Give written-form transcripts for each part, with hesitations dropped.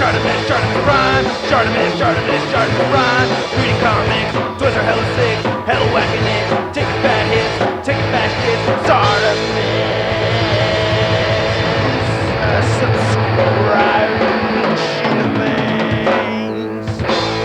ShartimusPrime, ShartimusPrime. Reading comics, toys are hella sick, hella whacking it. Taking bad hits, taking back hits. Subscribe.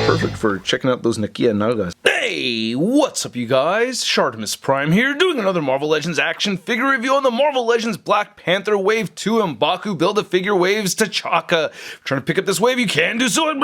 Perfect for checking out those Nakia Nagas. Hey, what's up you guys? ShartimusPrime here, doing another Marvel Legends action figure review on the Marvel Legends Black Panther Wave 2 M'Baku Build-A-Figure Waves T'Chaka. Trying to pick up this wave, you can do so.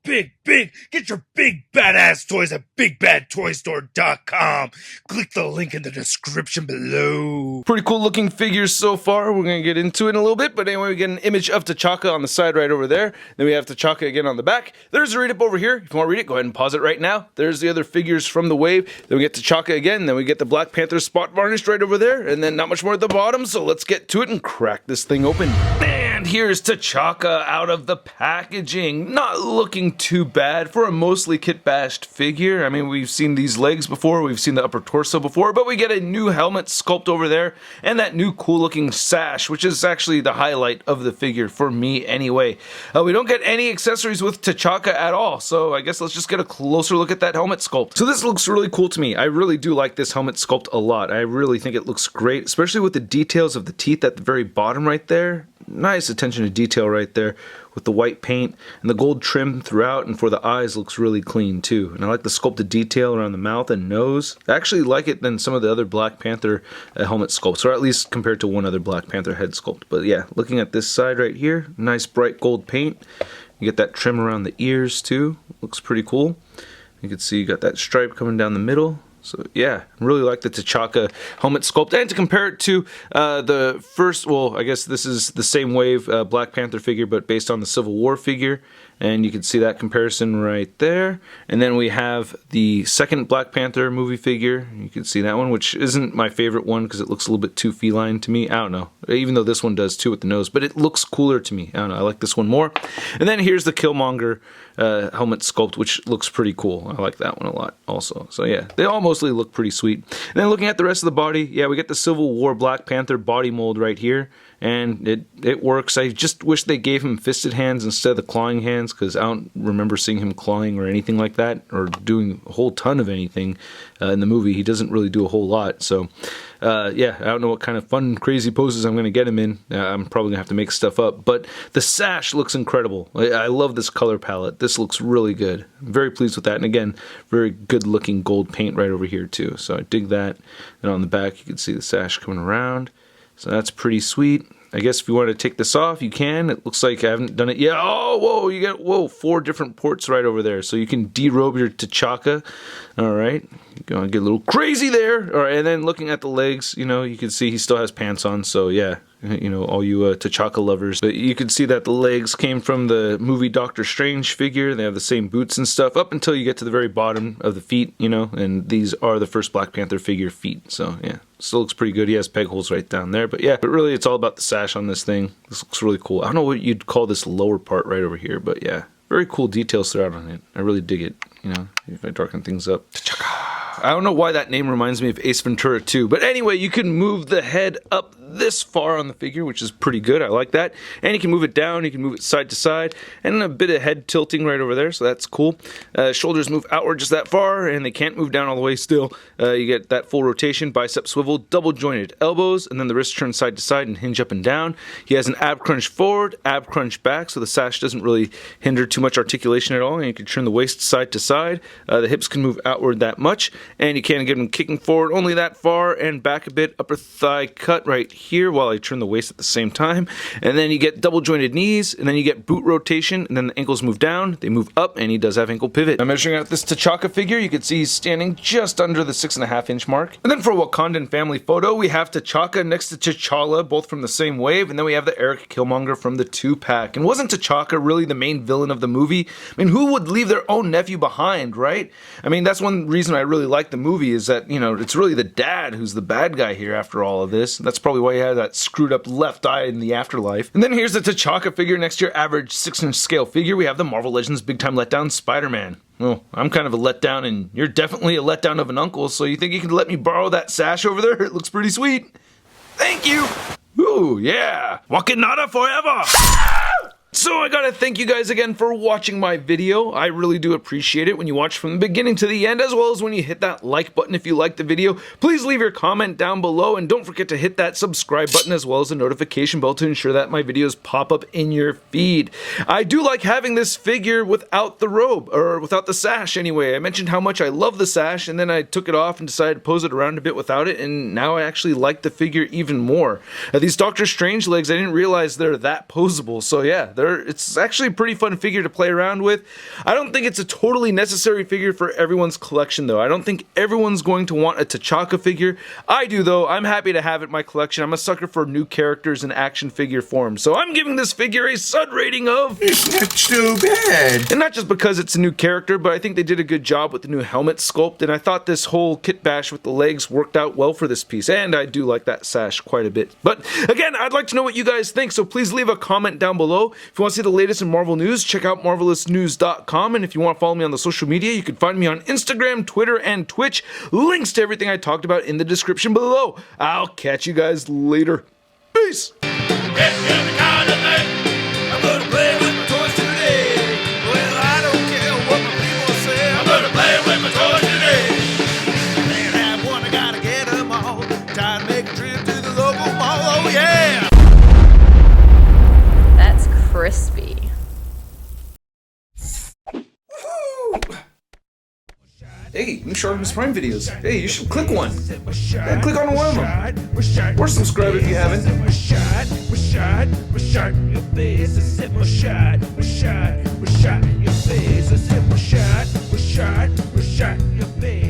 Big. Get your big badass toys at BigBadToyStore.com. Click the link in the description below. Pretty cool looking figures so far. We're going to get into it in a little bit, but anyway, we get an image of T'Chaka on the side right over there. Then we have T'Chaka again on the back. There's a read-up over here. If you want to read it, go ahead and pause it right now. There's the other figures from the wave. Then we get T'Chaka again. Then we get the Black Panther spot varnished right over there. And then not much more at the bottom, so let's get to it and crack this thing open. And here's T'Chaka out of the packaging. Not looking too bad for a mostly kit-bashed figure. I mean, we've seen these legs before, we've seen the upper torso before, but we get a new helmet sculpt over there, and that new cool-looking sash, which is actually the highlight of the figure for me anyway. We don't get any accessories with T'Chaka at all, so I guess let's just get a closer look at that helmet sculpt. So this looks really cool to me. I really do like this helmet sculpt a lot. I really think it looks great, especially with the details of the teeth at the very bottom right there. Nice attention to detail right there with the white paint, and the gold trim throughout, and for the eyes looks really clean too. And I like the sculpted detail around the mouth and nose. I actually like it than some of the other Black Panther helmet sculpts, or at least compared to one other Black Panther head sculpt. But yeah, looking at this side right here, nice bright gold paint. You get that trim around the ears too, looks pretty cool. You can see you got that stripe coming down the middle. So yeah, I really like the T'Chaka helmet sculpt. And to compare it to the first, well, I guess this is the same wave Black Panther figure, but based on the Civil War figure. And you can see that comparison right there. And then we have the second Black Panther movie figure. You can see that one, which isn't my favorite one because it looks a little bit too feline to me. I don't know. Even though this one does too with the nose, but it looks cooler to me. I don't know. I like this one more. And then here's the Killmonger helmet sculpt, which looks pretty cool. I like that one a lot also. So yeah, they all mostly look pretty sweet. And then looking at the rest of the body, yeah, we get the Civil War Black Panther body mold right here. And it works. I just wish they gave him fisted hands instead of the clawing hands, because I don't remember seeing him clawing or anything like that, or doing a whole ton of anything in the movie. He doesn't really do a whole lot. So yeah, I don't know what kind of fun, crazy poses I'm going to get him in. I'm probably going to have to make stuff up. But the sash looks incredible. I love this color palette. This looks really good. I'm very pleased with that. And again, very good looking gold paint right over here too. So I dig that. And on the back, you can see the sash coming around. So that's pretty sweet. I guess if you want to take this off, you can. It looks like I haven't done it yet. Oh, whoa, you got, 4 different ports right over there. So you can derobe your T'Chaka. All right. You're going to get a little crazy there. All right, and then looking at the legs, you know, you can see he still has pants on. So yeah, you know, all you T'Chaka lovers. But you can see that the legs came from the movie Doctor Strange figure. They have the same boots and stuff up until you get to the very bottom of the feet, you know, and these are the first Black Panther figure feet. So yeah, still looks pretty good. He has peg holes right down there. But yeah, but really it's all about the sash on this thing. This looks really cool. I don't know what you'd call this lower part right over here, but yeah, very cool details throughout on it. I really dig it, you know, if I darken things up. I don't know why that name reminds me of Ace Ventura 2, but anyway, you can move the head up this far on the figure, which is pretty good. I like that. And you can move it down, you can move it side to side, and a bit of head tilting right over there, so that's cool. Shoulders move outward just that far, and they can't move down all the way still. You get that full rotation, bicep swivel, double jointed elbows, and then the wrists turn side to side and hinge up and down. He has an ab crunch forward, ab crunch back, so the sash doesn't really hinder too much articulation at all, and you can turn the waist side to side. The hips can move outward that much, and you can't get him kicking forward only that far, and back a bit, upper thigh cut right here while I turn the waist at the same time. And then you get double jointed knees, and then you get boot rotation, and then the ankles move down, they move up, and he does have ankle pivot. I'm measuring out this T'Chaka figure. You can see he's standing just under the 6.5 inch mark. And then for a Wakandan family photo, we have T'Chaka next to T'Challa, both from the same wave, and then we have the Eric Killmonger from the 2-pack. And wasn't T'Chaka really the main villain of the movie? I mean, who would leave their own nephew behind, right? I mean, that's one reason I really like the movie, is that, you know, it's really the dad who's the bad guy here after all of this. That's probably why he had that screwed up left eye in the afterlife. And then here's the T'Chaka figure next to your average 6-inch scale figure. We have the Marvel Legends Big Time Letdown Spider-Man. Well, I'm kind of a letdown, and you're definitely a letdown of an uncle, so you think you can let me borrow that sash over there? It looks pretty sweet. Thank you! Ooh, yeah! Wakanada forever! So I gotta thank you guys again for watching my video. I really do appreciate it when you watch from the beginning to the end, as well as when you hit that like button if you like the video. Please leave your comment down below, and don't forget to hit that subscribe button as well as the notification bell to ensure that my videos pop up in your feed. I do like having this figure without the robe, or without the sash anyway. I mentioned how much I love the sash, and then I took it off and decided to pose it around a bit without it, and now I actually like the figure even more. These Doctor Strange legs, I didn't realize they're that posable, so yeah, it's actually a pretty fun figure to play around with. I don't think it's a totally necessary figure for everyone's collection though. I don't think everyone's going to want a T'Chaka figure. I do though. I'm happy to have it in my collection. I'm a sucker for new characters in action figure form, so I'm giving this figure a Sud rating of... It's not too bad. And not just because it's a new character, but I think they did a good job with the new helmet sculpt, and I thought this whole kit bash with the legs worked out well for this piece, and I do like that sash quite a bit. But again, I'd like to know what you guys think, so please leave a comment down below. If you want to see the latest in Marvel news, check out marvelousnews.com, and if you want to follow me on the social media, you can find me on Instagram, Twitter, and Twitch. Links to everything I talked about in the description below. I'll catch you guys later. Peace! Crispy. Hey, new ShartimusPrime videos. Hey, you should click one. Yeah, click on one of them. Or subscribe if you haven't. Your face.